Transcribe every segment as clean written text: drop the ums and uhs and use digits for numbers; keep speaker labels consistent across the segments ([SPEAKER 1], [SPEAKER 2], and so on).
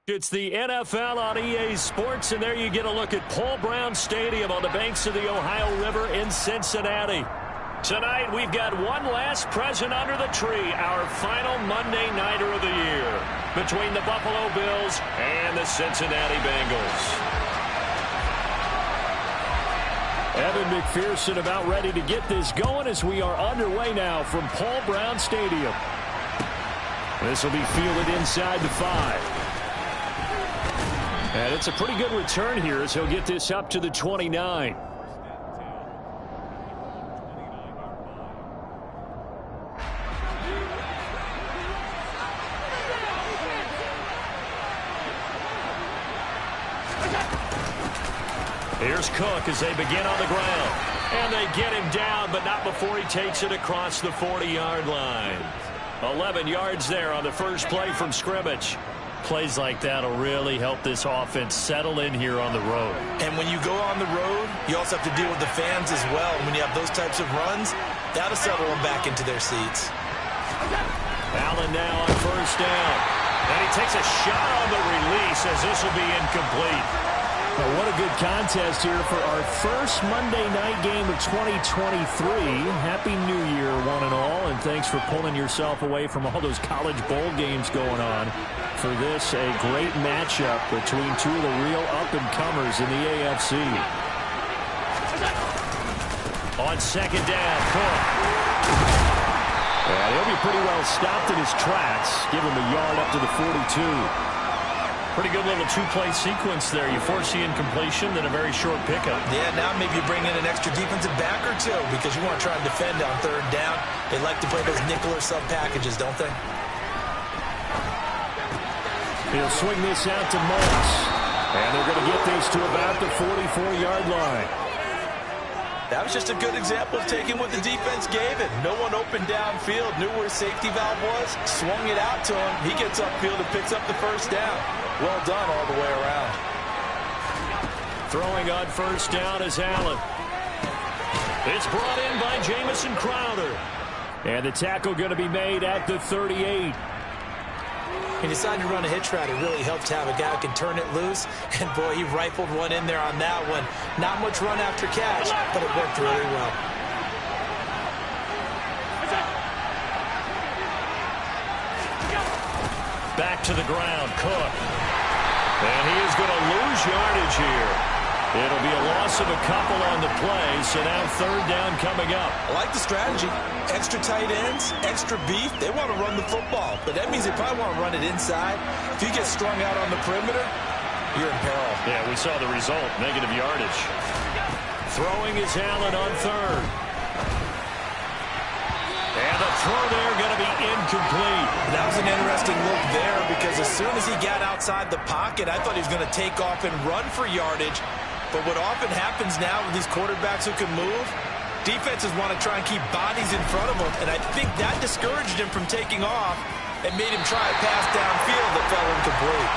[SPEAKER 1] It's the NFL on EA Sports, and there you get a look at Paul Brown Stadium on the banks of the Ohio River in Cincinnati. Tonight, we've got one last present under the tree, our final Monday Nighter of the year, between the Buffalo Bills and the Cincinnati Bengals. Evan McPherson about ready to get this going as we are underway now from Paul Brown Stadium. This will be fielded inside the 5. And it's a pretty good return here as he'll get this up to the 29. Here's Cook as they begin on the ground. And they get him down, but not before he takes it across the 40-yard line. 11 yards there on the first play from scrimmage. Plays like that will really help this offense settle in here on the road.
[SPEAKER 2] And when you go on the road, you also have to deal with the fans as well. When you have those types of runs, that'll settle them back into their seats.
[SPEAKER 1] Allen now on first down. And he takes a shot on the release as this will be incomplete. Well, what a good contest here for our first Monday night game of 2023. Happy New Year, one and all, and thanks for pulling yourself away from all those college bowl games going on. For this, a great matchup between two of the real up-and-comers in the AFC. On second down, Cook. And he'll be pretty well stopped in his tracks. Give him a yard up to the 42. Pretty good little two-play sequence there. You force the incompletion, then a very short pickup.
[SPEAKER 2] Yeah, now maybe you bring in an extra defensive back or two because you want to try and defend on third down. They like to play those nickel or sub packages, don't they?
[SPEAKER 1] He'll swing this out to Moss. And they're going to get this to about the 44-yard line.
[SPEAKER 2] That was just a good example of taking what the defense gave it. No one opened downfield, knew where his safety valve was, swung it out to him. He gets upfield and picks up the first down. Well done all the way around.
[SPEAKER 1] Throwing on first down is Allen. It's brought in by Jamison Crowder. And the tackle going to be made at the 38.
[SPEAKER 2] He decided to run a hitch route. It really helps to have a guy who can turn it loose. And, boy, he rifled one in there on that one. Not much run after catch, but it worked really well.
[SPEAKER 1] Back to the ground, Cook. And he is going to lose yardage here. It'll be a loss of a couple on the play, so now third down coming up.
[SPEAKER 2] I like the strategy. Extra tight ends, extra beef. They want to run the football, but that means they probably want to run it inside. If you get strung out on the perimeter, you're in peril.
[SPEAKER 1] Yeah, we saw the result, negative yardage. Throwing is Allen on third. And the throw there going to be incomplete.
[SPEAKER 2] That was an interesting look there because as soon as he got outside the pocket, I thought he was going to take off and run for yardage. But what often happens now with these quarterbacks who can move, defenses want to try and keep bodies in front of them, and I think that discouraged him from taking off and made him try a pass downfield that fell incomplete.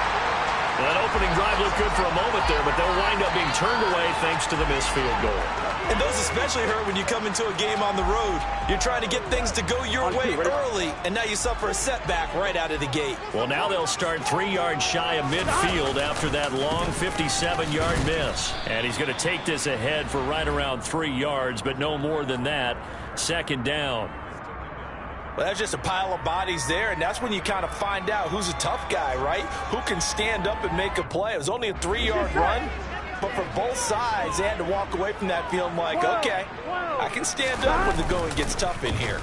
[SPEAKER 1] Well, that opening drive looked good for a moment there, but they'll wind up being turned away thanks to the missed field goal.
[SPEAKER 2] And those especially hurt when you come into a game on the road. You're trying to get things to go your way early, and now you suffer a setback right out of the gate.
[SPEAKER 1] Well, now they'll start 3 yards shy of midfield after that long 57-yard miss. And he's going to take this ahead for right around 3 yards, but no more than that. Second down.
[SPEAKER 2] Well, that's just a pile of bodies there, and that's when you kind of find out who's a tough guy, right? Who can stand up and make a play. It was only a 3-yard run. But for both sides, they had to walk away from that feeling like, okay, I can stand up when the going gets tough in here.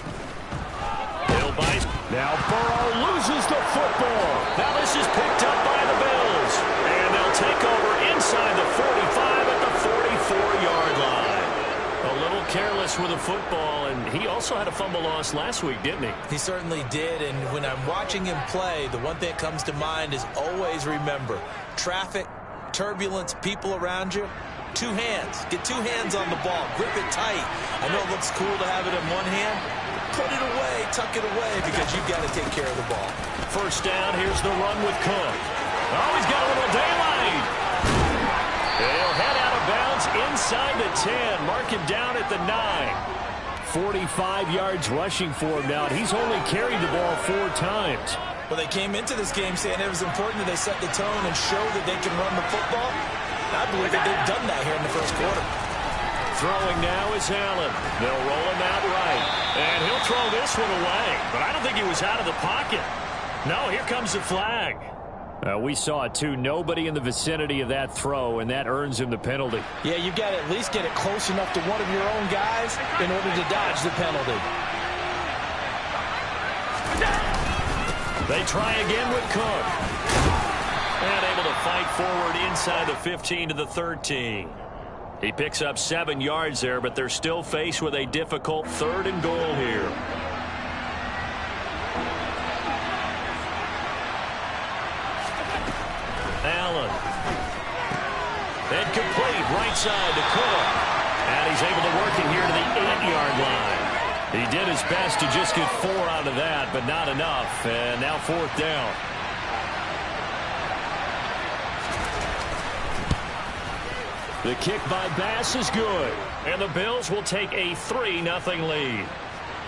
[SPEAKER 1] Now Burrow loses the football. Now this is picked up by the Bills. And they'll take over inside the 45 at the 44-yard line. A little careless with the football, and he also had a fumble loss last week, didn't he?
[SPEAKER 2] He certainly did, and when I'm watching him play, the one thing that comes to mind is always remember, traffic, turbulence, people around you, 2 hands. Get 2 hands on the ball. Grip it tight. I know it looks cool to have it in one hand. Put it away, tuck it away, because you've got to take care of the ball.
[SPEAKER 1] First down, here's the run with Cook. Oh, he's got a little daylight. He'll head out of bounds inside the 10. Mark him down at the 9. 45 yards rushing for him now, and he's only carried the ball 4 times.
[SPEAKER 2] Well, they came into this game saying it was important that they set the tone and show that they can run the football. I believe that they've done that here in the first quarter.
[SPEAKER 1] Throwing now is Allen. They'll roll him out right. And he'll throw this one away. But I don't think he was out of the pocket. No, here comes the flag. We saw it, too. Nobody in the vicinity of that throw, and that earns him the penalty.
[SPEAKER 2] Yeah, you've got to at least get it close enough to one of your own guys in order to dodge the penalty.
[SPEAKER 1] They try again with Cook. And able to fight forward inside the 15 to the 13. He picks up 7 yards there, but they're still faced with a difficult 3rd and goal here. Allen. And complete right side to Cook. And he's able to work it here to the 8-yard line. He did his best to just get 4 out of that, but not enough. And now 4th down. The kick by Bass is good. And the Bills will take a 3-0 lead.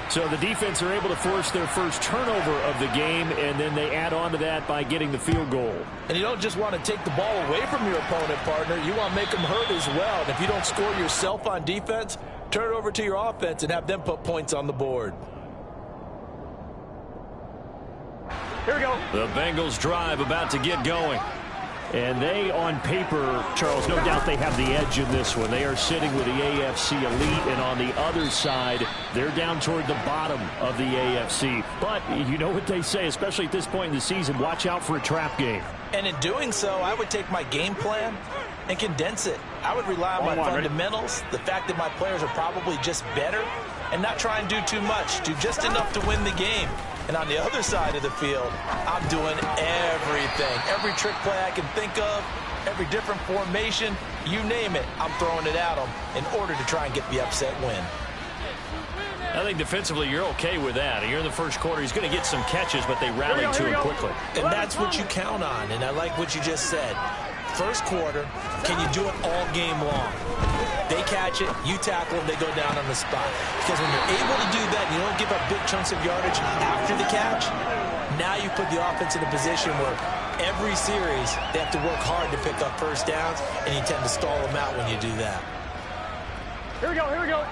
[SPEAKER 1] So the defense are able to force their first turnover of the game, and then they add on to that by getting the field goal.
[SPEAKER 2] And you don't just want to take the ball away from your opponent, partner. You want to make them hurt as well. And if you don't score yourself on defense, turn it over to your offense and have them put points on the board.
[SPEAKER 1] Here we go. The Bengals drive about to get going. And they, on paper, Charles, no doubt they have the edge in this one. They are sitting with the AFC elite, and on the other side, they're down toward the bottom of the AFC. But you know what they say, especially at this point in the season, watch out for a trap game.
[SPEAKER 2] And in doing so, I would take my game plan and condense it. I would rely on my fundamentals, the fact that my players are probably just better, and not try and do too much, do just enough to win the game. And on the other side of the field, I'm doing everything. Every trick play I can think of, every different formation, you name it, I'm throwing it at them in order to try and get the upset win.
[SPEAKER 1] I think defensively you're okay with that. Here in the first quarter, he's going to get some catches, but they rally to him quickly.
[SPEAKER 2] And that's what you count on, and I like what you just said. First quarter, can you do it all game long? They catch it, you tackle them, they go down on the spot. Because when you're able to do that, and you don't give up big chunks of yardage after the catch, now you put the offense in a position where every series they have to work hard to pick up first downs, and you tend to stall them out when you do that.
[SPEAKER 3] Here we go, here we go.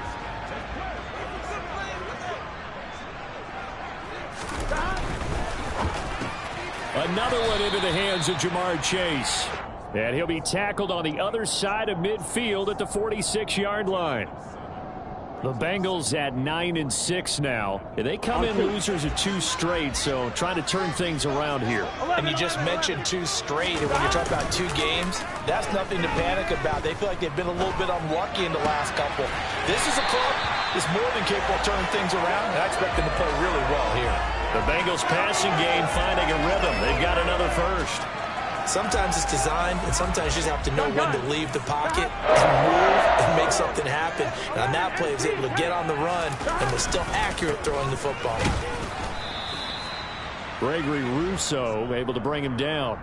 [SPEAKER 1] Another one into the hands of Jamar Chase. And he'll be tackled on the other side of midfield at the 46-yard line. The Bengals at 9-6 now. And they come in losers of 2 straight, so trying to turn things around here.
[SPEAKER 2] And you just mentioned 2 straight, and when you're talking about 2 games, that's nothing to panic about. They feel like they've been a little bit unlucky in the last couple. This is a club that's more than capable of turning things around, and I expect them to play really well here.
[SPEAKER 1] The Bengals passing game finding a rhythm. They've got another first.
[SPEAKER 2] Sometimes it's designed, and sometimes you just have to know when to leave the pocket and move and make something happen. And on that play, he was able to get on the run and was still accurate throwing the football.
[SPEAKER 1] Gregory Rousseau able to bring him down.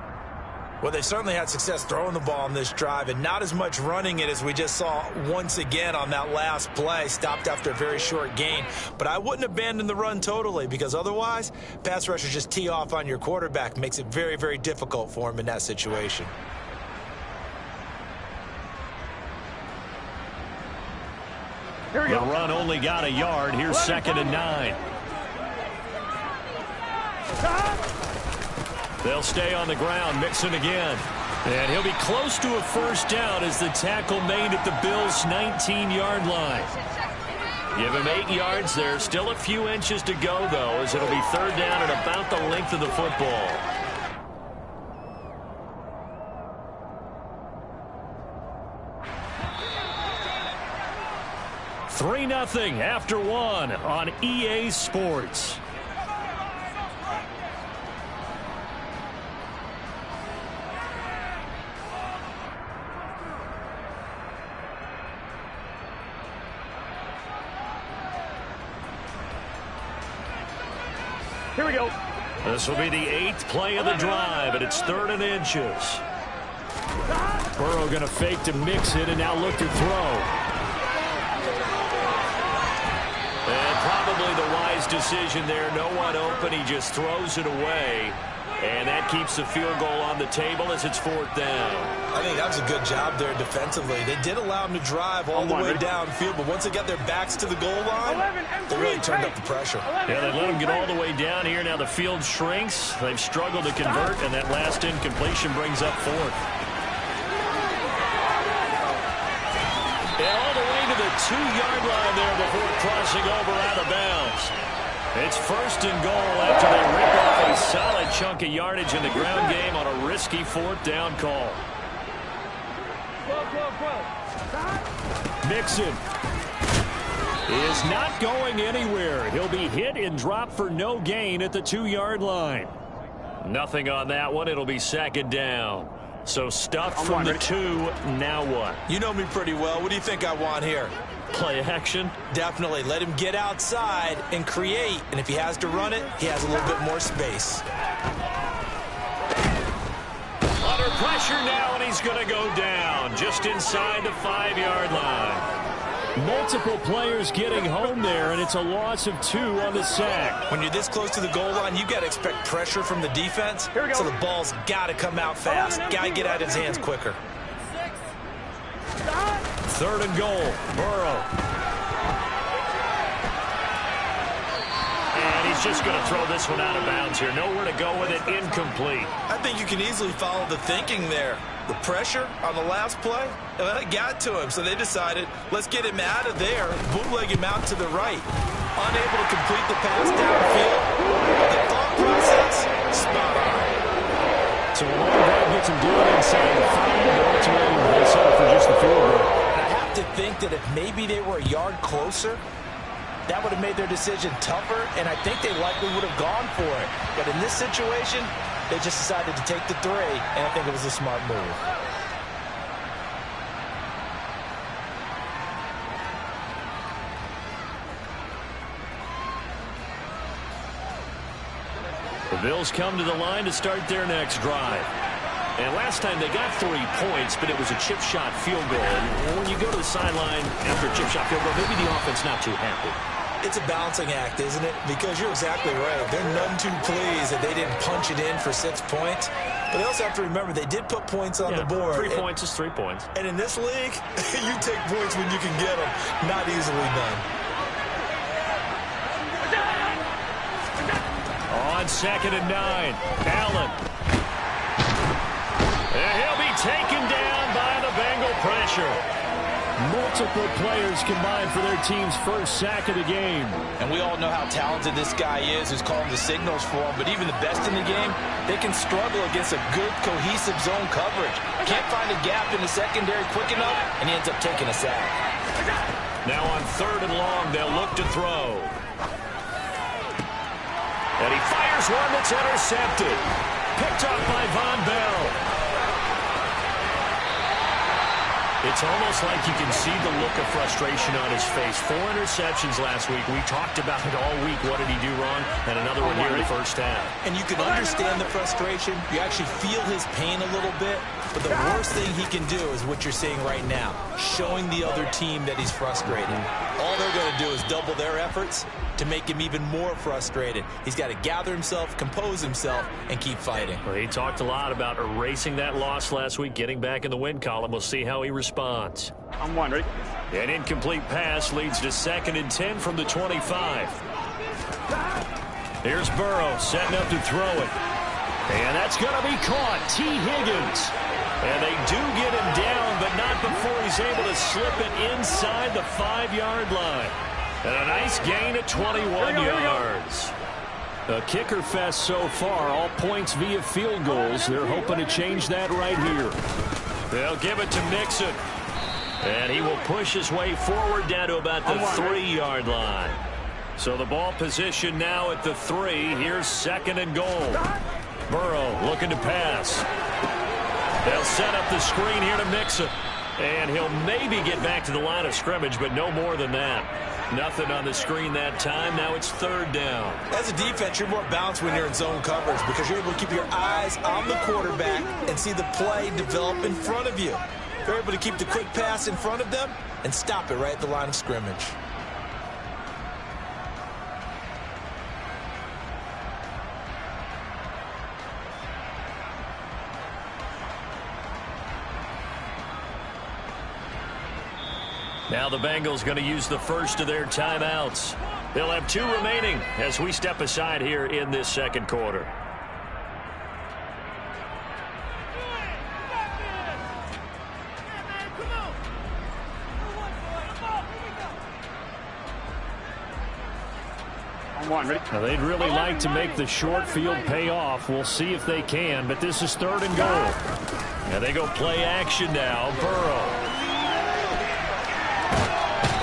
[SPEAKER 2] Well, they certainly had success throwing the ball on this drive, and not as much running it as we just saw once again on that last play. Stopped after a very short gain. But I wouldn't abandon the run totally, because otherwise, pass rushers just tee off on your quarterback. Makes it very, very difficult for him in that situation.
[SPEAKER 1] Here we go. The run only got a yard. Here's 2nd and 9. They'll stay on the ground, mixing again. And he'll be close to a first down as the tackle made at the Bills' 19-yard line. Give him 8 yards there. Still a few inches to go, though, as it'll be 3rd down and about the length of the football. $3-0 after 1 on EA Sports.
[SPEAKER 3] Here we go.
[SPEAKER 1] This will be the 8th play of the drive, and it's 3rd and inches. Burrow going to fake to mix it and now look to throw. And probably the wise decision there. No one open. He just throws it away. And that keeps the field goal on the table as it's 4th down.
[SPEAKER 2] I think that was a good job there defensively. They did allow him to drive all the way downfield, but once they got their backs to the goal line, they really turned up the pressure.
[SPEAKER 1] Yeah, they let him get all the way down here. Now the field shrinks. They've struggled to convert, and that last incompletion brings up 4th. And all the way to the 2-yard line there before crossing over out of bounds. It's 1st and goal after they rip off a solid chunk of yardage in the ground game on a risky 4th down call. Mixon is not going anywhere. He'll be hit and dropped for no gain at the 2-yard line. Nothing on that one. It'll be 2nd down. So stuffed from the 2. Now what?
[SPEAKER 2] You know me pretty well. What do you think I want here?
[SPEAKER 1] Play action?
[SPEAKER 2] Definitely. Let him get outside and create. And if he has to run it, he has a little bit more space.
[SPEAKER 1] Under pressure now, and he's going to go down just inside the 5-yard line. Multiple players getting home there, and it's a loss of 2 on the sack.
[SPEAKER 2] When you're this close to the goal line, you've got to expect pressure from the defense. So the ball's got to come out fast. Got to get out of his hands quicker.
[SPEAKER 1] 3rd and goal. Burrow. And he's just going to throw this one out of bounds here. Nowhere to go with it. Incomplete.
[SPEAKER 2] I think you can easily follow the thinking there. The pressure on the last play, well, it got to him. So they decided, let's get him out of there, bootleg him out to the right. Unable to complete the pass downfield. The thought process, spot on.
[SPEAKER 1] So a long drive gets him doing inside the 5, but ultimately they settle for just the field goal.
[SPEAKER 2] I have to think that if maybe they were a yard closer, that would have made their decision tougher, and I think they likely would have gone for it. But in this situation, they just decided to take the 3, and I think it was a smart move.
[SPEAKER 1] The Bills come to the line to start their next drive. And last time they got 3 points, but it was a chip shot field goal. And when you go to the sideline after a chip shot field goal, maybe the offense not too happy.
[SPEAKER 2] It's a balancing act, isn't it? Because you're exactly right. They're none too pleased that they didn't punch it in for 6 points. But they also have to remember they did put points on the board.
[SPEAKER 1] 3 points is 3 points.
[SPEAKER 2] And in this league, you take points when you can get them. Not easily done.
[SPEAKER 1] On 2nd and 9, Allen. And he'll be taken down by the Bengal pressure. Multiple players combined for their team's first sack of the game.
[SPEAKER 2] And we all know how talented this guy is who's calling the signals for him. But even the best in the game, they can struggle against a good, cohesive zone coverage. Can't find a gap in the secondary quick enough, and he ends up taking a sack.
[SPEAKER 1] Now on 3rd and long, they'll look to throw. And he fires one that's intercepted. Picked up by Von Bell. It's almost like you can see the look of frustration on his face. 4 interceptions last week. We talked about it all week. What did he do wrong? And another one here in the first half.
[SPEAKER 2] And you can understand the frustration. You actually feel his pain a little bit. But the worst thing he can do is what you're seeing right now, showing the other team that he's frustrated. All they're going to do is double their efforts to make him even more frustrated. He's got to gather himself, compose himself, and keep fighting.
[SPEAKER 1] Well, he talked a lot about erasing that loss last week, getting back in the win column. We'll see how he responds.
[SPEAKER 3] I'm one, ready?
[SPEAKER 1] An incomplete pass leads to 2nd and 10 from the 25. Here's Burrow setting up to throw it. And that's going to be caught. T. Higgins. And they do get him down, but not before he's able to slip it inside the 5-yard line. And a nice gain at 21 yards. A kicker fest so far, all points via field goals. They're hoping to change that right here. They'll give it to Mixon. And he will push his way forward down to about the 3-yard line. So the ball position now at the 3. Here's 2nd and goal. Burrow looking to pass. They'll set up the screen here to Mixon. And he'll maybe get back to the line of scrimmage, but no more than that. Nothing on the screen that time. Now it's 3rd down.
[SPEAKER 2] As a defense, you're more balanced when you're in zone coverage because you're able to keep your eyes on the quarterback and see the play develop in front of you. You're able to keep the quick pass in front of them and stop it right at the line of scrimmage.
[SPEAKER 1] Now the Bengals going to use the first of their timeouts. They'll have 2 remaining as we step aside here in this second quarter.
[SPEAKER 3] Ready?
[SPEAKER 1] Now they'd really like to make the short field pay off. We'll see if they can, but this is 3rd and goal. Now they go play action now. Burrow.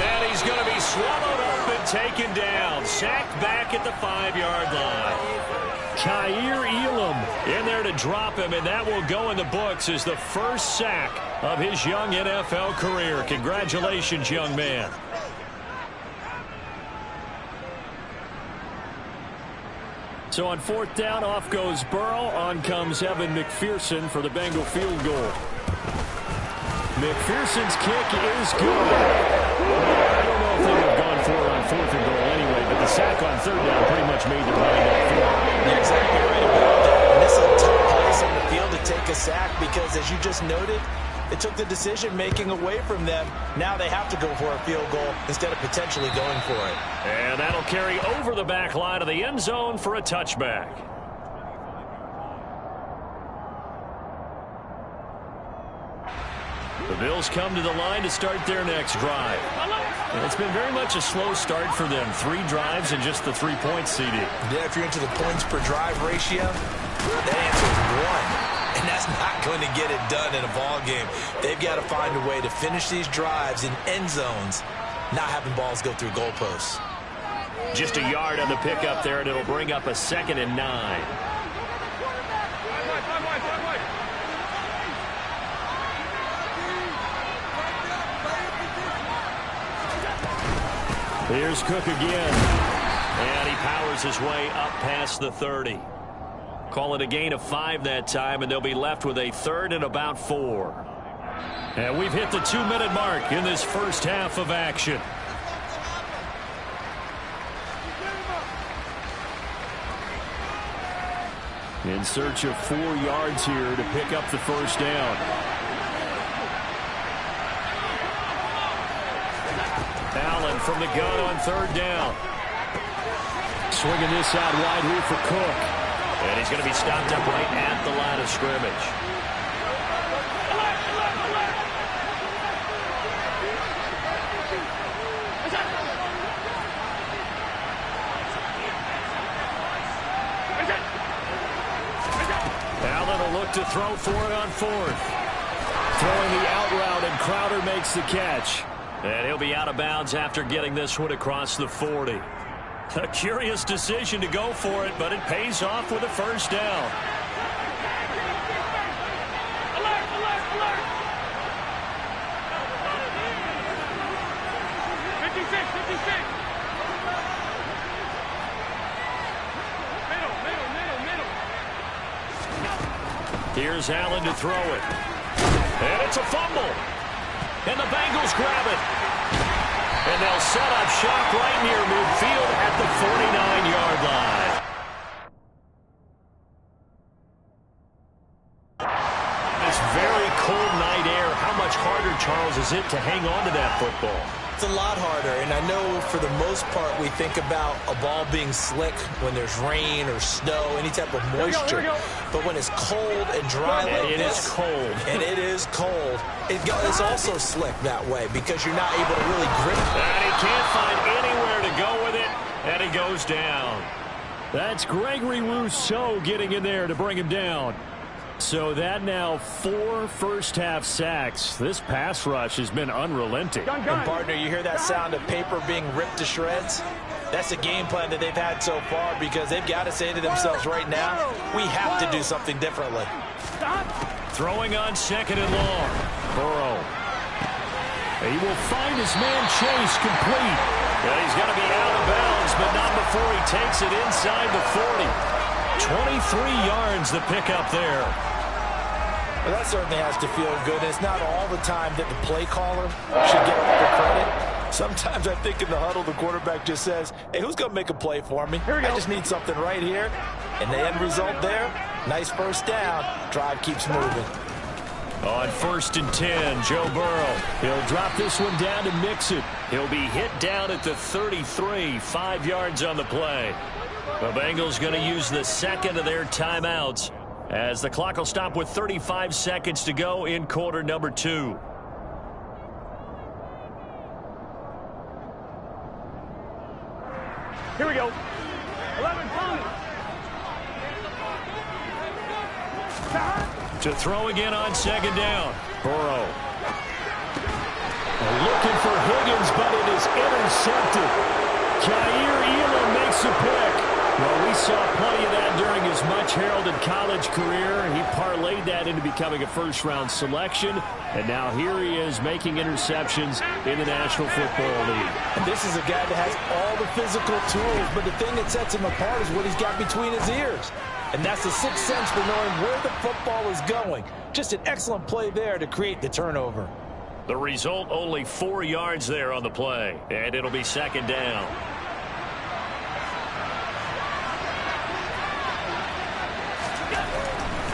[SPEAKER 1] And he's going to be swallowed up and taken down. Sacked back at the 5-yard line. Kaiir Elam in there to drop him, and that will go in the books as the first sack of his young NFL career. Congratulations, young man. So on 4th down, off goes Burrow. On comes Evan McPherson for the Bengal field goal. McPherson's kick is good. I don't know if they would have gone for it on 4th and goal anyway, but the sack on 3rd down pretty much made their mind up for it.
[SPEAKER 2] You're exactly right about that. And this is a tough place on the field to take a sack because, as you just noted, it took the decision-making away from them. Now they have to go for a field goal instead of potentially going for it.
[SPEAKER 1] And that'll carry over the back line of the end zone for a touchback. The Bills come to the line to start their next drive. And it's been very much a slow start for them. 3 drives and just the 3 points, CD.
[SPEAKER 2] Yeah, if you're into the points per drive ratio, that answer is 1. And that's not going to get it done in a ball game. They've got to find a way to finish these drives in end zones, not having balls go through goalposts.
[SPEAKER 1] Just a yard on the pickup there, and it'll bring up a 2nd and 9. Here's Cook again. And he powers his way up past the 30. Call it a gain of 5 that time, and they'll be left with a 3rd and about 4. And we've hit the 2-minute mark in this first half of action. In search of 4 yards here to pick up the first down. Allen from the gun on 3rd down. Swinging this out wide here for Cook. And he's going to be stopped up right at the line of scrimmage. Allen will look to throw for it on 4th. Throwing the out route, and Crowder makes the catch. And he'll be out of bounds after getting this one across the 40. A curious decision to go for it, but it pays off with a first down.
[SPEAKER 3] Alert, alert, alert. 56, 56. Middle.
[SPEAKER 1] Here's Allen to throw it. And it's a fumble. And the Bengals grab it. And they'll set up shop right near midfield at the 49-yard line. This very cold night air, how much harder, Charles, is it to hang on to that football?
[SPEAKER 2] It's a lot harder, and I know for the most part we think about a ball being slick when there's rain or snow, any type of moisture. But when it's cold and dry like this,
[SPEAKER 1] it is cold.
[SPEAKER 2] And it is cold, it's also slick that way because you're not able to really grip it.
[SPEAKER 1] And he can't find anywhere to go with it, and he goes down. That's Gregory Rousseau getting in there to bring him down. So that now 4 first-half sacks. This pass rush has been unrelenting.
[SPEAKER 2] And partner, you hear that sound of paper being ripped to shreds? That's a game plan that they've had so far because they've got to say to themselves right now, we have to do something differently.
[SPEAKER 1] Throwing on 2nd and long. Burrow. He will find his man Chase complete. And he's going to be out of bounds, but not before he takes it inside the 40. 23 yards the pickup there.
[SPEAKER 2] Well, that certainly has to feel good. It's not all the time that the play caller should get all the credit. Sometimes I think in the huddle, the quarterback just says, hey, who's going to make a play for me? I just need something right here. And the end result there, nice first down. Drive keeps moving.
[SPEAKER 1] On 1st and 10, Joe Burrow. He'll drop this one down to mix it. He'll be hit down at the 33, 5 yards on the play. The Bengals going to use the second of their timeouts as the clock will stop with 35 seconds to go in quarter number 2.
[SPEAKER 3] Here we go. 11, Tony.
[SPEAKER 1] To throw again on 2nd down. Burrow. Looking for Higgins, but it is intercepted. Jair Elam makes a pick. Well, we saw plenty of that during his much-heralded college career. He parlayed that into becoming a first-round selection, and now here he is making interceptions in the National Football League.
[SPEAKER 2] And this is a guy that has all the physical tools, but the thing that sets him apart is what he's got between his ears. And that's the sixth sense for knowing where the football is going. Just an excellent play there to create the turnover.
[SPEAKER 1] The result, only 4 yards there on the play, and it'll be 2nd down.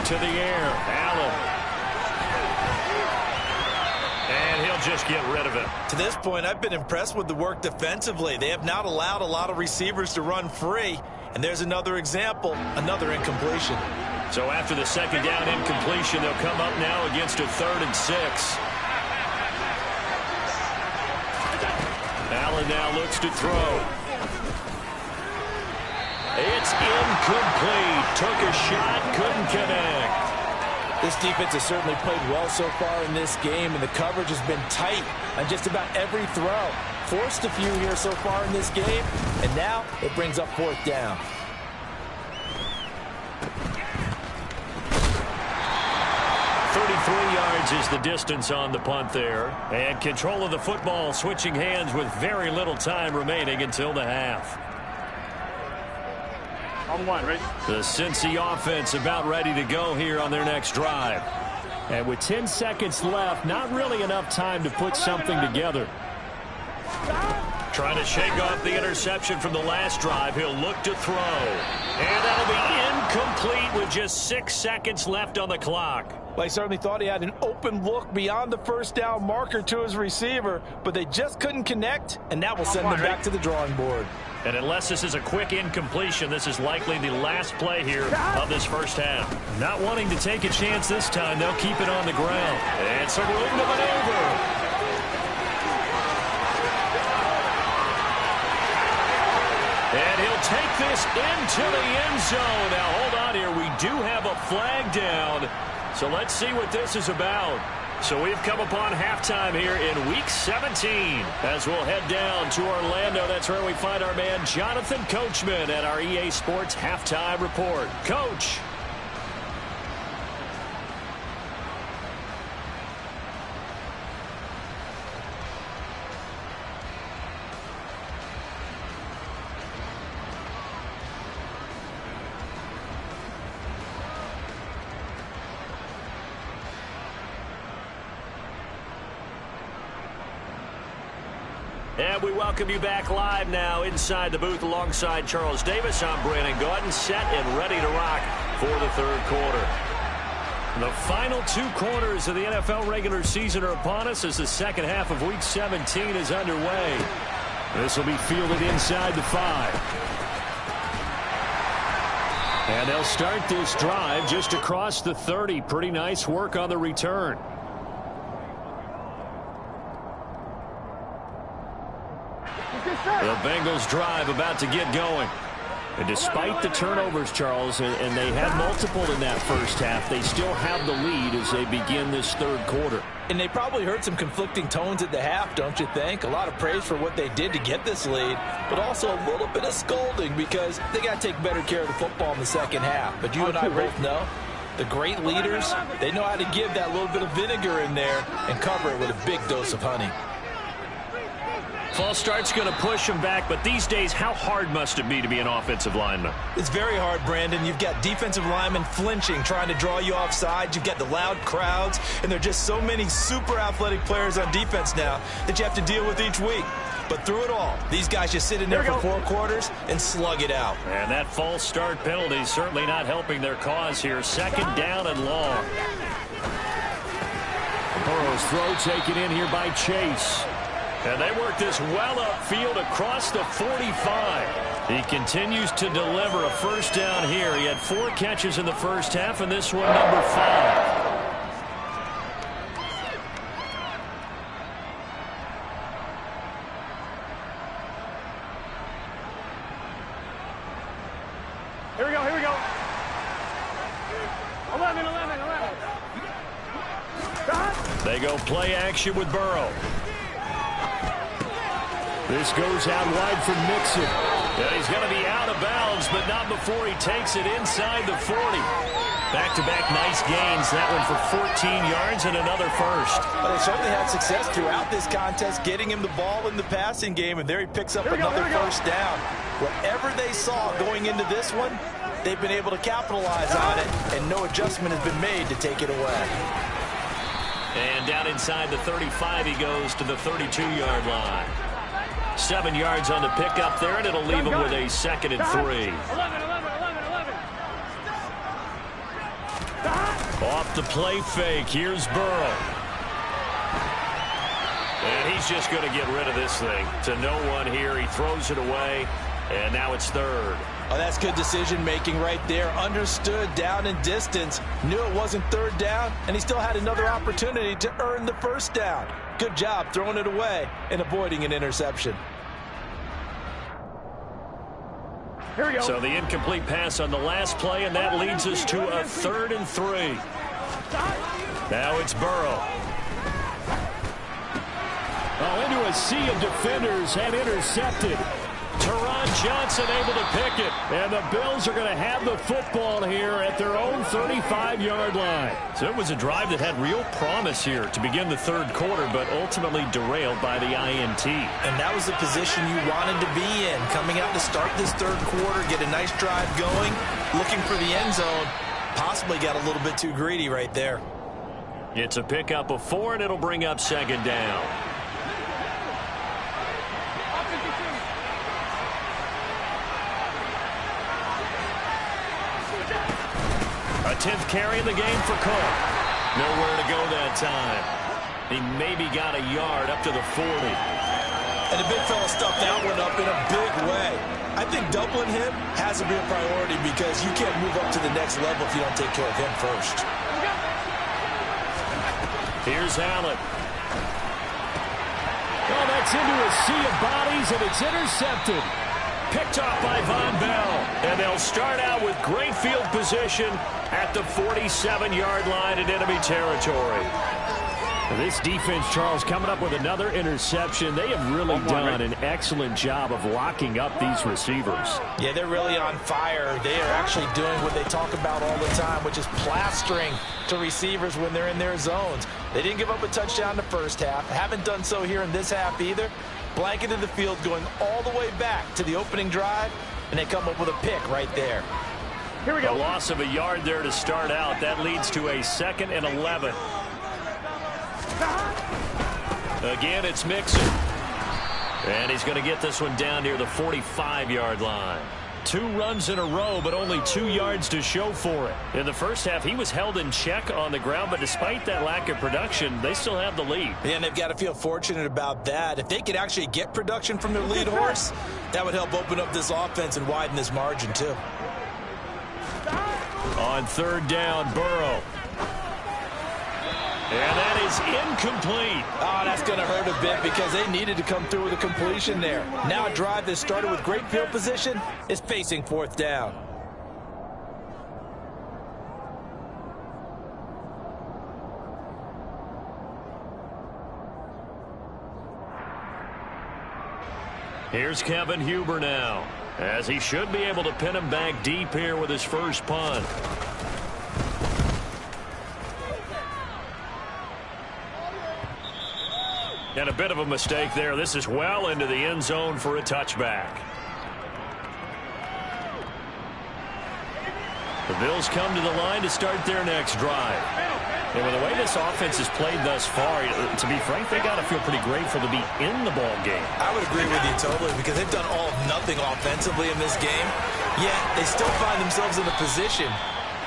[SPEAKER 1] To the air, Allen. And he'll just get rid of it.
[SPEAKER 2] To this point, I've been impressed with the work defensively. They have not allowed a lot of receivers to run free. And there's another example, another incompletion.
[SPEAKER 1] So after the 2nd down incompletion, they'll come up now against a 3rd and 6. Allen now looks to throw. It's incomplete. Took a shot, couldn't connect.
[SPEAKER 2] This defense has certainly played well so far in this game, and the coverage has been tight on just about every throw. Forced a few here so far in this game, and now it brings up 4th down.
[SPEAKER 1] Yards is the distance on the punt there. And control of the football switching hands with very little time remaining until the half.
[SPEAKER 3] On 1, ready?
[SPEAKER 1] The Cincy offense about ready to go here on their next drive. And with 10 seconds left, not really enough time to put something together. Trying to shake off the interception from the last drive. He'll look to throw. And that'll be incomplete with just 6 seconds left on the clock.
[SPEAKER 2] Well, he certainly thought he had an open look beyond the 1st down marker to his receiver, but they just couldn't connect, and that will send them back to the drawing board.
[SPEAKER 1] And unless this is a quick incompletion, this is likely the last play here of this first half. Not wanting to take a chance this time, they'll keep it on the ground. And some room to maneuver. And he'll take this into the end zone. Now, hold on here. We do have a flag down. So let's see what this is about. So we've come upon halftime here in Week 17. As we'll head down to Orlando, that's where we find our man Jonathan Coachman at our EA Sports Halftime Report. Coach. And we welcome you back live now inside the booth alongside Charles Davis. I'm Brandon Gaudin, set and ready to rock for the 3rd quarter. The final 2 quarters of the NFL regular season are upon us as the 2nd half of Week 17 is underway. This will be fielded inside the 5. And they'll start this drive just across the 30. Pretty nice work on the return. The Bengals drive about to get going. And despite the turnovers, Charles, and they had multiple in that first half, they still have the lead as they begin this 3rd quarter.
[SPEAKER 2] And they probably heard some conflicting tones at the half, don't you think? A lot of praise for what they did to get this lead, but also a little bit of scolding because they got to take better care of the football in the 2nd half. But you and I both know the great leaders, they know how to give that little bit of vinegar in there and cover it with a big dose of honey.
[SPEAKER 1] False start's going to push him back, but these days, how hard must it be to be an offensive lineman?
[SPEAKER 2] It's very hard, Brandon. You've got defensive linemen flinching, trying to draw you offside. You've got the loud crowds, and there are just so many super athletic players on defense now that you have to deal with each week. But through it all, these guys just sit in there for 4 quarters and slug it out.
[SPEAKER 1] And that false start penalty certainly not helping their cause here. 2nd down and long. Burrow's throw taken in here by Chase. And they work this well upfield across the 45. He continues to deliver a first down here. He had 4 catches in the first half, and this one number 5.
[SPEAKER 3] Here we go, here we go. 11.
[SPEAKER 1] They go play action with Burrow. This goes out wide for Mixon. And he's going to be out of bounds, but not before he takes it inside the 40. Back-to-back nice gains. That one for 14 yards and another first.
[SPEAKER 2] But they certainly had success throughout this contest, getting him the ball in the passing game, and there he picks up another first down. Whatever they saw going into this one, they've been able to capitalize on it, and no adjustment has been made to take it away.
[SPEAKER 1] And down inside the 35, he goes to the 32-yard line. 7 yards on the pickup there, and it'll leave him with a 2nd and 3.
[SPEAKER 3] 11.
[SPEAKER 1] Off the play fake, here's Burrow. And he's just going to get rid of this thing. To no one here, he throws it away, and now it's 3rd.
[SPEAKER 2] Oh, that's good decision-making right there. Understood down and distance. Knew it wasn't 3rd down, and he still had another opportunity to earn the first down. Good job throwing it away and avoiding an interception.
[SPEAKER 3] Here we go.
[SPEAKER 1] So the incomplete pass on the last play, and that leads us to a 3rd and 3. Now it's Burrow. Oh, into a sea of defenders and intercepted. Teron Johnson able to pick it. And the Bills are going to have the football here at their own 35-yard line. So it was a drive that had real promise here to begin the 3rd quarter, but ultimately derailed by the INT.
[SPEAKER 2] And that was the position you wanted to be in. Coming out to start this 3rd quarter, get a nice drive going, looking for the end zone. Possibly got a little bit too greedy right there.
[SPEAKER 1] It's a pickup of 4, and it'll bring up 2nd down. A 10th carry in the game for Cook. Nowhere to go that time. He maybe got a yard up to the 40.
[SPEAKER 2] And the big fella stuffed that one up in a big way. I think doubling him has to be a priority because you can't move up to the next level if you don't take care of him first.
[SPEAKER 1] Here's Allen. Oh, that's into a sea of bodies, and it's intercepted. Picked off by Von Bell. And they'll start out with great field position at the 47-yard line in enemy territory. This defense, Charles, coming up with another interception. They have really done an excellent job of locking up these receivers.
[SPEAKER 2] Yeah, they're really on fire. They are actually doing what they talk about all the time, which is plastering to receivers when they're in their zones. They didn't give up a touchdown in the first half. Haven't done so here in this half either. Blanketed the field going all the way back to the opening drive, and they come up with a pick right there.
[SPEAKER 3] Here we go.
[SPEAKER 1] A loss of a yard there to start out. That leads to a 2nd and 11. Again, it's Mixon. And he's going to get this one down near the 45-yard line. 2 runs in a row, but only 2 yards to show for it. In the first half, he was held in check on the ground, but despite that lack of production, they still have the lead.
[SPEAKER 2] Yeah, and they've got to feel fortunate about that. If they could actually get production from their lead horse, that would help open up this offense and widen this margin, too.
[SPEAKER 1] On 3rd down, Burrow. And that is incomplete.
[SPEAKER 2] Oh, that's going to hurt a bit because they needed to come through with a completion there. Now a drive that started with great field position is facing 4th down.
[SPEAKER 1] Here's Kevin Huber now, as he should be able to pin him back deep here with his first punt. And a bit of a mistake there. This is well into the end zone for a touchback. The Bills come to the line to start their next drive. And with the way this offense has played thus far, to be frank, they got to feel pretty grateful to be in the ball game.
[SPEAKER 2] I would agree with you totally because they've done all of nothing offensively in this game. Yet they still find themselves in a position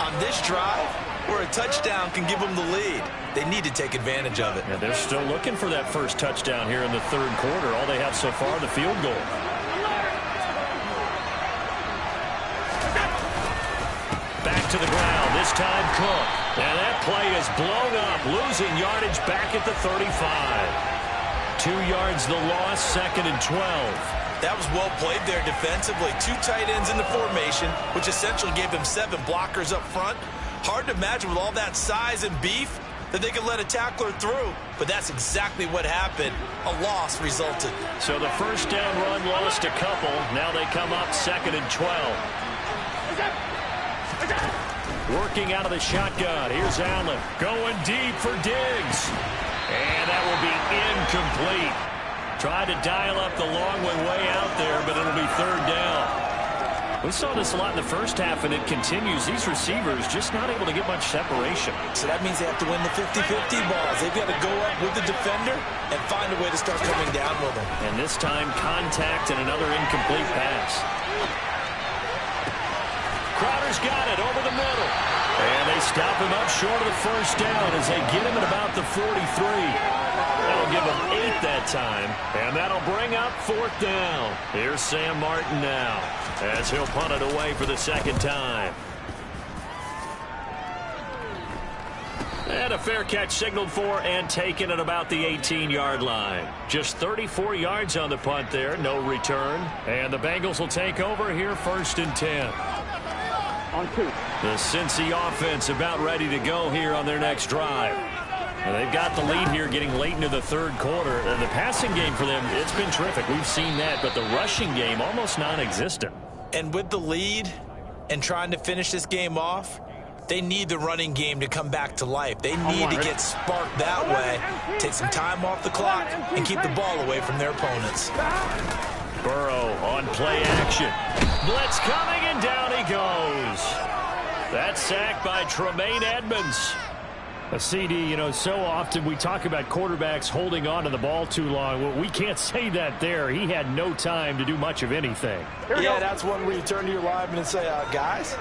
[SPEAKER 2] on this drive where where a touchdown can give them the lead. They need to take advantage of it.
[SPEAKER 1] Yeah, they're still looking for that first touchdown here in the third quarter. All they have so far, the field goal. Back to the ground, this time Cook. And that play is blown up, losing yardage back at the 35. 2 yards the loss, 2nd and 12.
[SPEAKER 2] That was well played there defensively. 2 tight ends in the formation, which essentially gave them 7 blockers up front. Hard to imagine with all that size and beef that they could let a tackler through. But that's exactly what happened. A loss resulted.
[SPEAKER 1] So the first down run lost a couple. Now they come up 2nd and 12. Working out of the shotgun. Here's Allen going deep for Diggs. And that will be incomplete. Tried to dial up the long one way out there, but it'll be 3rd down. We saw this a lot in the first half, and it continues. These receivers just not able to get much separation.
[SPEAKER 2] So that means they have to win the 50-50 balls. They've got to go up with the defender and find a way to start coming down with them.
[SPEAKER 1] And this time, contact and another incomplete pass. Crowder's got it over the middle. And they stop him up short of the first down as they get him at about the 43. That'll give him 8 that time. And that'll bring up 4th down. Here's Sam Martin now as he'll punt it away for the 2nd time. And a fair catch signaled for and taken at about the 18-yard line. Just 34 yards on the punt there. No return. And the Bengals will take over here 1st and 10.
[SPEAKER 3] On 2.
[SPEAKER 1] The Cincy offense about ready to go here on their next drive. Well, they've got the lead here getting late into the 3rd quarter. And the passing game for them, it's been terrific. We've seen that, but the rushing game almost non-existent.
[SPEAKER 2] And with the lead and trying to finish this game off, they need the running game to come back to life. They need to get sparked that way, take some time off the clock, and keep the ball away from their opponents.
[SPEAKER 1] Burrow on play action. Blitz coming, and down he goes. That's sacked by Tremaine Edmonds. A CD, you know, so often we talk about quarterbacks holding on to the ball too long. Well, we can't say that there. He had no time to do much of anything.
[SPEAKER 2] Yeah, that's one where you turn to your lineman and say, guys,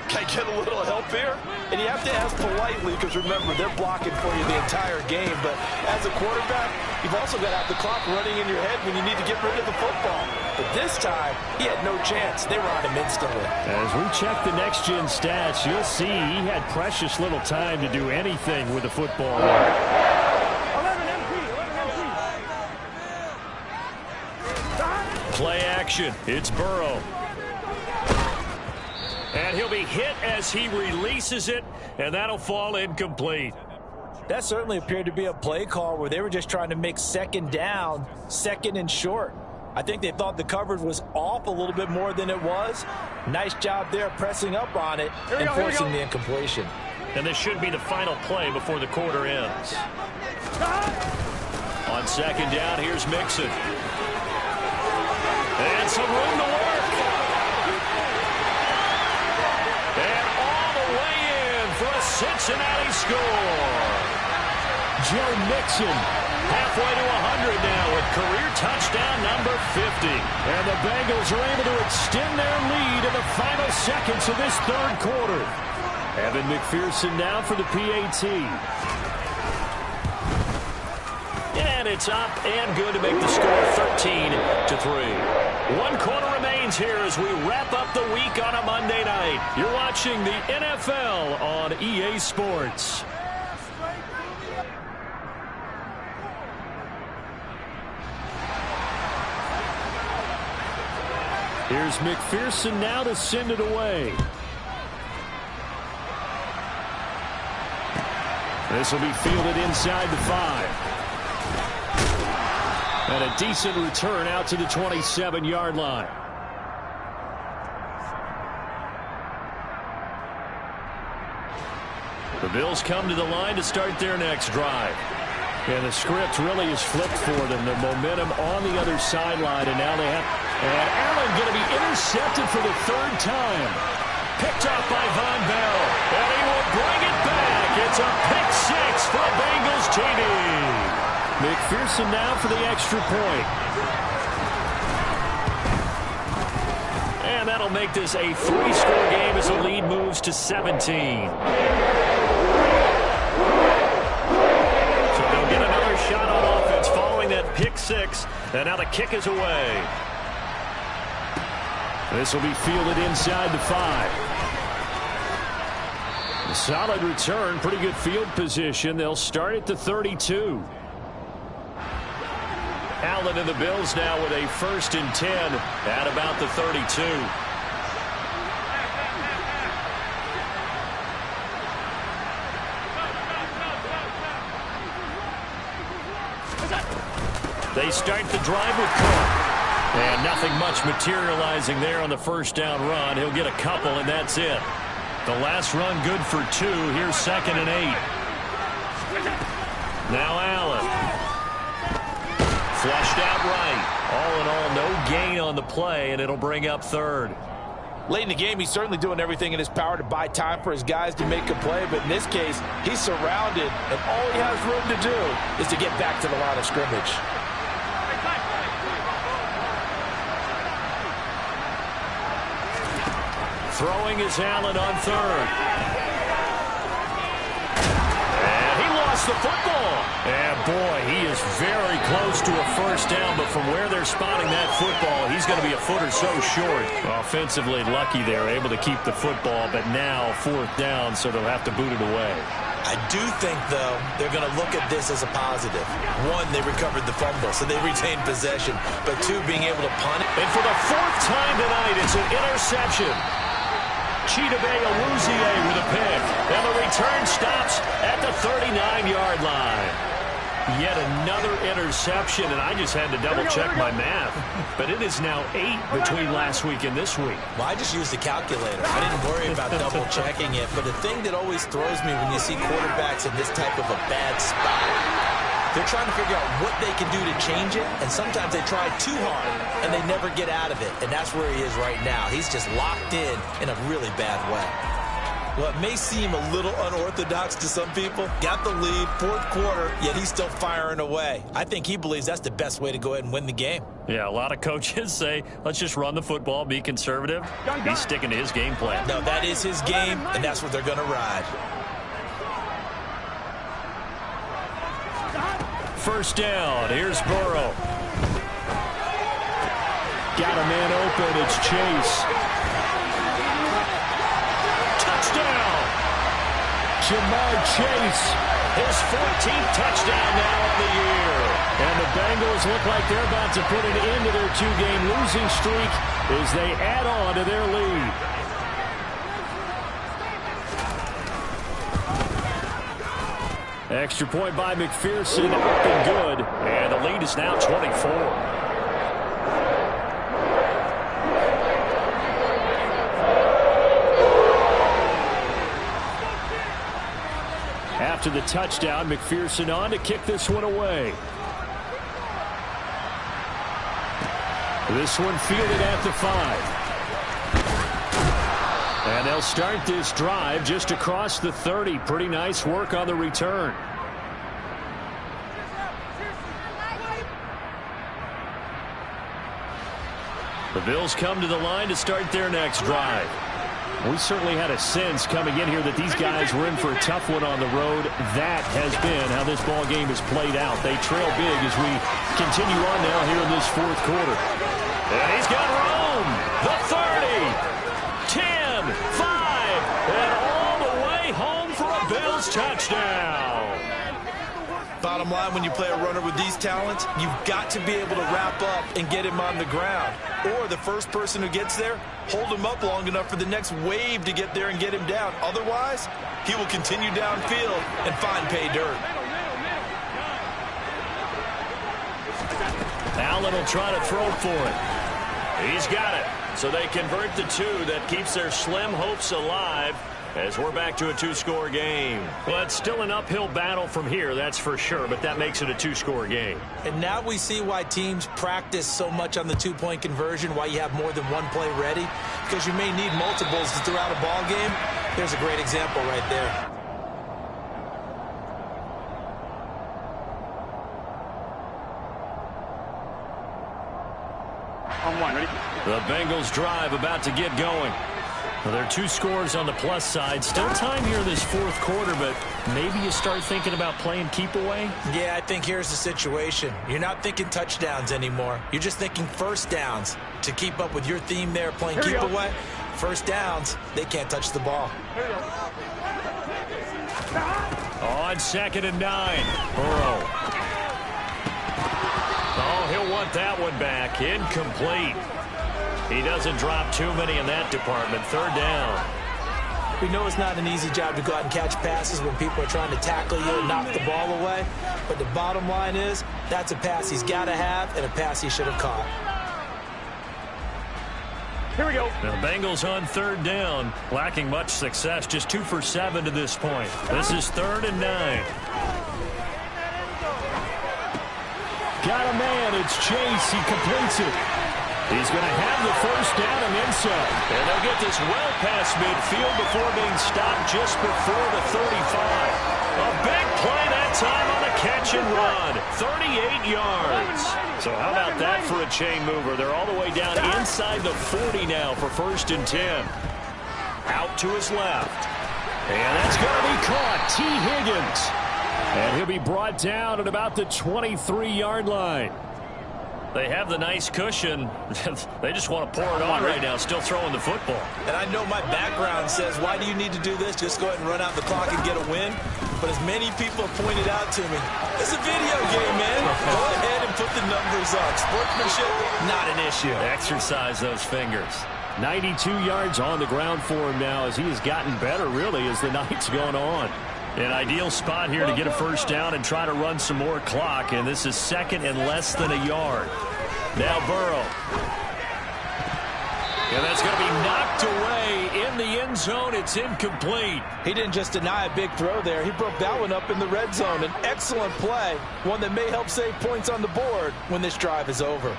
[SPEAKER 2] can I get a little help here? And you have to ask politely because, remember, they're blocking for you the entire game. But as a quarterback, you've also got to have the clock running in your head when you need to get rid of the football. But this time, he had no chance. They were on him instantly.
[SPEAKER 1] As we check the next-gen stats, you'll see he had precious little time to do anything with the football.
[SPEAKER 3] 11 MP.
[SPEAKER 1] Play action. It's Burrow. And he'll be hit as he releases it, and that'll fall incomplete.
[SPEAKER 2] That certainly appeared to be a play call where they were just trying to make 2nd down, 2nd and short. I think they thought the coverage was off a little bit more than it was. Nice job there pressing up on it and forcing the incompletion.
[SPEAKER 1] And this should be the final play before the quarter ends. On 2nd down, here's Mixon. And some room to work. And all the way in for a Cincinnati score. Joe Mixon halfway to 100 now with career touchdown number 50. And the Bengals are able to extend their lead in the final seconds of this 3rd quarter. Evan McPherson now for the PAT. And it's up and good to make the score 13-3. 1 quarter remains here as we wrap up the week on a Monday night. You're watching the NFL on EA Sports. Here's McPherson now to send it away. This will be fielded inside the 5. And a decent return out to the 27-yard line. The Bills come to the line to start their next drive. And the script really is flipped for them. The momentum on the other sideline, and now they have... And Allen going to be intercepted for the 3rd time. Picked off by Von Bell. And he will bring it back. It's a pick 6 for a Bengals TD. McPherson now for the extra point. And that'll make this a 3-score game as the lead moves to 17. shot on offense following that pick six. And now the kick is away. This will be fielded inside the 5. A solid return, pretty good field position. They'll start at the 32. Allen and the Bills now with a 1st and 10 at about the 32. They start the drive with Cook. And nothing much materializing there on the 1st down run. He'll get a couple, and that's it. The last run good for 2. Here's 2nd and 8. Now Allen. Flushed out right. All in all, no gain on the play, and it'll bring up 3rd.
[SPEAKER 2] Late in the game, he's certainly doing everything in his power to buy time for his guys to make a play. But in this case, he's surrounded, and all he has room to do is to get back to the line of scrimmage.
[SPEAKER 1] Throwing is Allen on 3rd. And he lost the football. And boy, he is very close to a 1st down, but from where they're spotting that football, he's going to be a foot or so short. Offensively lucky they're able to keep the football, but now 4th down, so they'll have to boot it away.
[SPEAKER 2] I do think, though, they're going to look at this as a positive. 1, they recovered the fumble, so they retained possession. But 2, being able to punt it.
[SPEAKER 1] And for the 4th time tonight, it's an interception. Chidobe Awuzie with a pick. And the return stops at the 39-yard line. Yet another interception, and I just had to double-check my math. But it is now 8 between last week and this week.
[SPEAKER 2] Well, I just used the calculator. I didn't worry about double-checking it. But the thing that always throws me when you see quarterbacks in this type of a bad spot, they're trying to figure out what they can do to change it, and sometimes they try too hard, and they never get out of it. And that's where he is right now. He's just locked in a really bad way. Well, it may seem a little unorthodox to some people. Got the lead, 4th quarter, yet he's still firing away. I think he believes that's the best way to go ahead and win the game.
[SPEAKER 1] Yeah, a lot of coaches say, let's just run the football, be conservative. He's sticking to his game plan.
[SPEAKER 2] No, that is his game, and that's what they're going to ride.
[SPEAKER 1] 1st down. Here's Burrow. Got a man open. It's Chase. Touchdown. Jamar Chase. His 14th touchdown now on the year. And the Bengals look like they're about to put an end to their 2-game losing streak as they add on to their lead. Extra point by McPherson, up and good. And the lead is now 24. After the touchdown, McPherson on to kick this one away. This one fielded at the 5. And they'll start this drive just across the 30. Pretty nice work on the return. The Bills come to the line to start their next drive. We certainly had a sense coming in here that these guys were in for a tough one on the road. That has been how this ball game has played out. They trail big as we continue on now here in this 4th quarter. And he's got room. The 30. 10, 5, and all the way home for a Bills touchdown.
[SPEAKER 2] Bottom line, when you play a runner with these talents, you've got to be able to wrap up and get him on the ground. Or the first person who gets there, hold him up long enough for the next wave to get there and get him down. Otherwise, he will continue downfield and find pay dirt.
[SPEAKER 1] Allen will try to throw for it. He's got it. So they convert the 2. That keeps their slim hopes alive as we're back to a 2-score game. Well, it's still an uphill battle from here, that's for sure, but that makes it a 2-score game.
[SPEAKER 2] And now we see why teams practice so much on the 2-point conversion, why you have more than one play ready, because you may need multiples throughout a ball game. There's a great example right there.
[SPEAKER 3] On 1, ready?
[SPEAKER 1] The Bengals drive about to get going. Well, there are 2 scores on the plus side. Still time here in this fourth quarter, but maybe you start thinking about playing keep away?
[SPEAKER 2] Yeah, I think here's the situation. You're not thinking touchdowns anymore. You're just thinking first downs. To keep up with your theme there, playing keep away, first downs, they can't touch the ball.
[SPEAKER 1] On 2nd and 9, Burrow. Oh, he'll want that one back. Incomplete. He doesn't drop too many in that department. 3rd down.
[SPEAKER 2] We know it's not an easy job to go out and catch passes when people are trying to tackle you and knock the ball away. But the bottom line is, that's a pass he's got to have and a pass he should have caught.
[SPEAKER 3] Here we go.
[SPEAKER 1] Now, the Bengals on 3rd down, lacking much success, just 2 for 7 to this point. This is 3rd and 9. Got a man, it's Chase, he completes it. He's going to have the first down and inside. And they'll get this well past midfield before being stopped just before the 35. A big play that time on a catch and run. 38 yards. So how about that for a chain mover? They're all the way down inside the 40 now for 1st and 10. Out to his left. And that's going to be caught. T. Higgins. And he'll be brought down at about the 23-yard line. They have the nice cushion. They just want to pour it on right now, still throwing the football.
[SPEAKER 2] And I know my background says, why do you need to do this? Just go ahead and run out the clock and get a win. But as many people have pointed out to me, it's a video game, man. Go ahead and put the numbers up. Sportsmanship, not an issue.
[SPEAKER 1] Exercise those fingers. 92 yards on the ground for him now as he has gotten better, really, as the night's gone on. An ideal spot here to get a first down and try to run some more clock. And this is 2nd and less than a yard. Now Burrow. And that's going to be knocked away in the end zone. It's incomplete.
[SPEAKER 2] He didn't just deny a big throw there. He broke that one up in the red zone. An excellent play. One that may help save points on the board when this drive is over.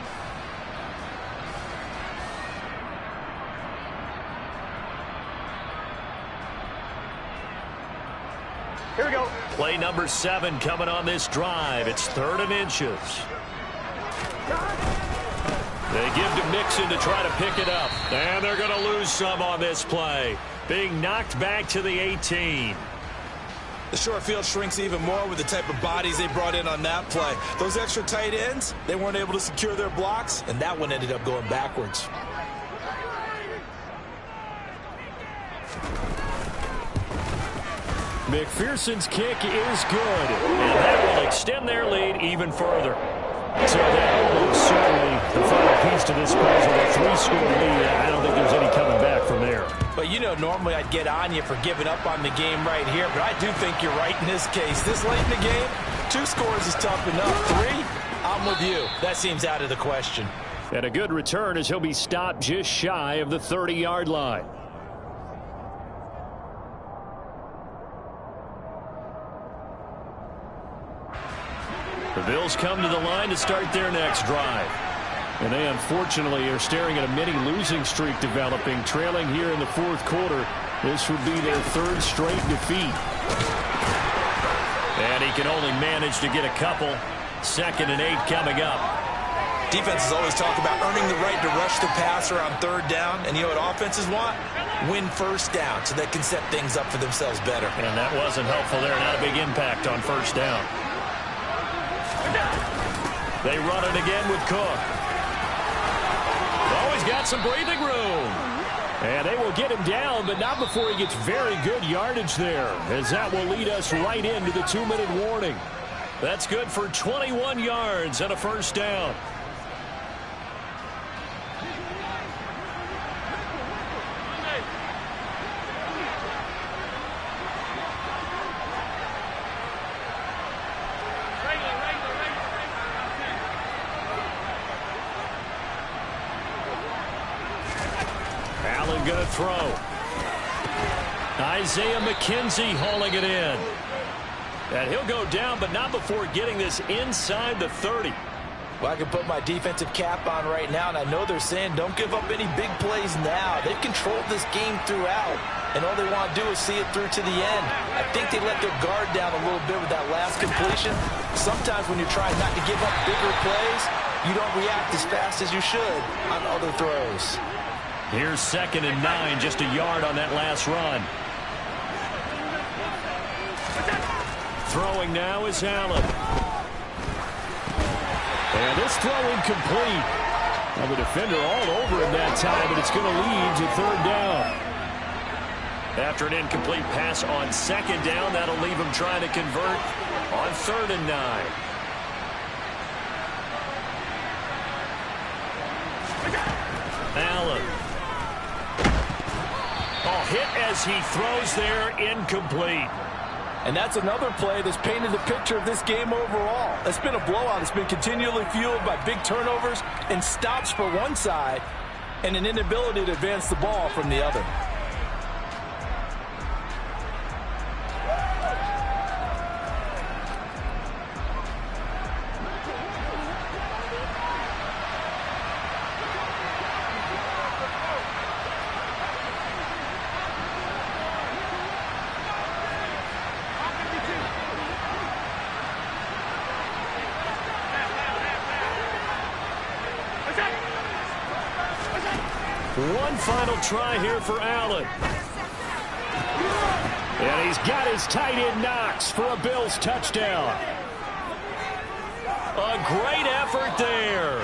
[SPEAKER 3] Here we go.
[SPEAKER 1] Play number 7 coming on this drive. It's 3rd and inches. They give to Mixon to try to pick it up. And they're going to lose some on this play. Being knocked back to the 18.
[SPEAKER 2] The short field shrinks even more with the type of bodies they brought in on that play. Those extra tight ends, they weren't able to secure their blocks, and that one ended up going backwards.
[SPEAKER 1] McPherson's kick is good, and that will extend their lead even further. So that will certainly the final piece to this puzzle. A 3-score lead. I don't think there's any coming back from there.
[SPEAKER 2] But, you know, normally I'd get on you for giving up on the game right here, but I do think you're right in this case. This late in the game, 2 scores is tough enough. 3, I'm with you. That seems out of the question.
[SPEAKER 1] And a good return as he'll be stopped just shy of the 30-yard line. The Bills come to the line to start their next drive. And they unfortunately are staring at a mini losing streak developing, trailing here in the 4th quarter. This would be their 3rd straight defeat. And he can only manage to get a couple. 2nd and 8 coming up.
[SPEAKER 2] Defenses always talk about earning the right to rush the passer on 3rd down. And you know what offenses want? Win first down so they can set things up for themselves better.
[SPEAKER 1] And that wasn't helpful there. Not a big impact on 1st down. They run it again with Cook. Always got some breathing room. And they will get him down, but not before he gets very good yardage there, as that will lead us right into the 2-minute warning. That's good for 21 yards and a first down. Allen going to throw. Isaiah McKenzie hauling it in. And he'll go down, but not before getting this inside the 30.
[SPEAKER 2] Well, I can put my defensive cap on right now, and I know they're saying don't give up any big plays now. They've controlled this game throughout, and all they want to do is see it through to the end. I think they let their guard down a little bit with that last completion. Sometimes when you're trying not to give up bigger plays, you don't react as fast as you should on other throws.
[SPEAKER 1] Here's 2nd and 9, just a yard on that last run. Throwing now is Allen. And this throw incomplete. Well, the defender all over him that time, but it's going to lead to 3rd down. After an incomplete pass on 2nd down, that'll leave him trying to convert on 3rd and 9. Allen. Oh, hit as he throws there, incomplete.
[SPEAKER 2] And that's another play that's painted the picture of this game overall. It's been a blowout. It's been continually fueled by big turnovers and stops for one side and an inability to advance the ball from the other.
[SPEAKER 1] One final try here for Allen. And he's got his tight end Knox for a Bills touchdown. A great effort there.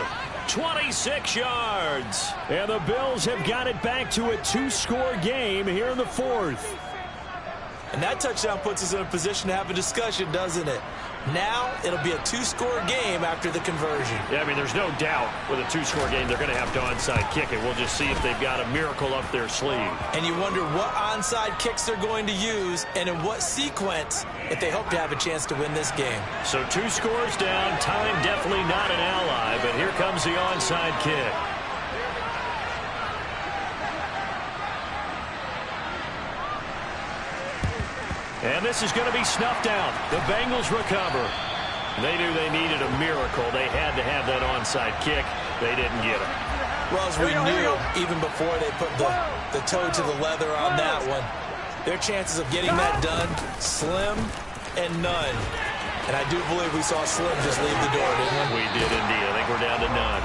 [SPEAKER 1] 26 yards. And the Bills have got it back to a 2-score game here in the 4th.
[SPEAKER 2] And that touchdown puts us in a position to have a discussion, doesn't it? Now it'll be a 2-score game after the conversion.
[SPEAKER 1] Yeah, I mean, there's no doubt with a 2-score game they're going to have to onside kick it. We'll just see if they've got a miracle up their sleeve.
[SPEAKER 2] And you wonder what onside kicks they're going to use and in what sequence if they hope to have a chance to win this game.
[SPEAKER 1] So 2 scores down, time definitely not an ally, but here comes the onside kick. And this is going to be snuffed out. The Bengals recover. They knew they needed a miracle. They had to have that onside kick. They didn't get it.
[SPEAKER 2] Well, as we knew, even before they put the toe to the leather on that one, their chances of getting that done, slim and none. And I do believe we saw Slim just leave the door, didn't we?
[SPEAKER 1] We did indeed. I think we're down to none.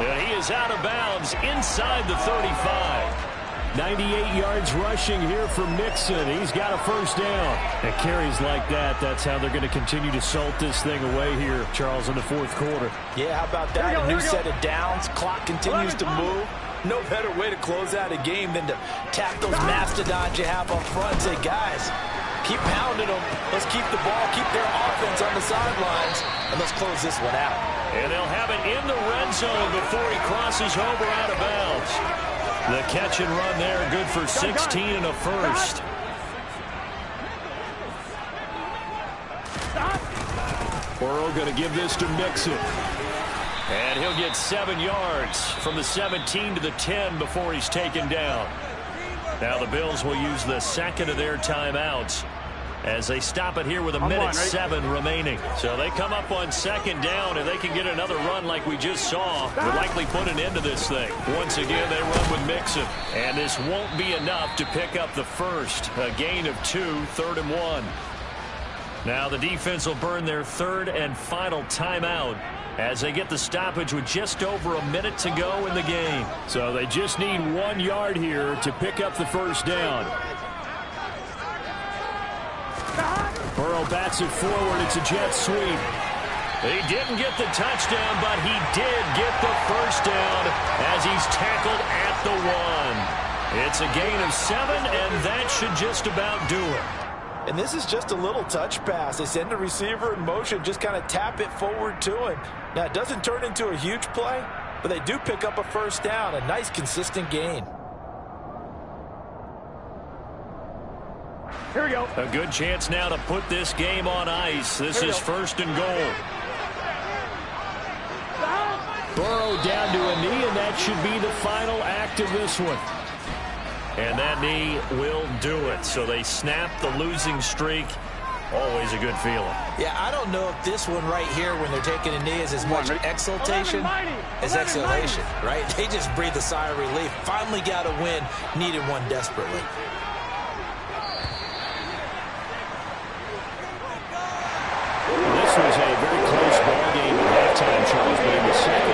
[SPEAKER 1] And he is out of bounds inside the 35. 98 yards rushing here for Mixon. He's got a first down. And carries like that, that's how they're going to continue to salt this thing away here, Charles, in the 4th quarter.
[SPEAKER 2] Yeah, how about that? A new set of downs. Clock continues to move. No better way to close out a game than to tap those mastodons you have up front and say, guys, keep pounding them. Let's keep the ball, keep their offense on the sidelines, and let's close this one out.
[SPEAKER 1] And they'll have it in the red zone before he crosses over out of bounds. The catch and run there, good for 16 and a first. Burrow going to give this to Mixon. And he'll get 7 yards from the 17 to the 10 before he's taken down. Now the Bills will use the second of their timeouts as they stop it here with a minute 7 remaining. So they come up on 2nd down, and they can get another run like we just saw. Would likely put an end to this thing. Once again, they run with Mixon. And this won't be enough to pick up the first. A gain of 2, 3rd and 1. Now the defense will burn their 3rd and final timeout as they get the stoppage with just over a minute to go in the game. So they just need 1 yard here to pick up the first down. Burrow bats it forward. It's a jet sweep. He didn't get the touchdown, but he did get the first down as he's tackled at the 1. It's a gain of 7, and that should just about do it.
[SPEAKER 2] And this is just a little touch pass. They send the receiver in motion, just kind of tap it forward to him. Now, it doesn't turn into a huge play, but they do pick up a first down, a nice, consistent gain.
[SPEAKER 3] Here we go.
[SPEAKER 1] A good chance now to put this game on ice. This is 1st and goal. Burrow down to a knee, and that should be the final act of this one. And that knee will do it. So they snap the losing streak. Always a good feeling.
[SPEAKER 2] Yeah, I don't know if this one right here, when they're taking a knee, is as much exultation as exhalation, right? They just breathe a sigh of relief. Finally got a win. Needed one desperately.
[SPEAKER 1] This was a very close ball game at halftime, Charles, but in the second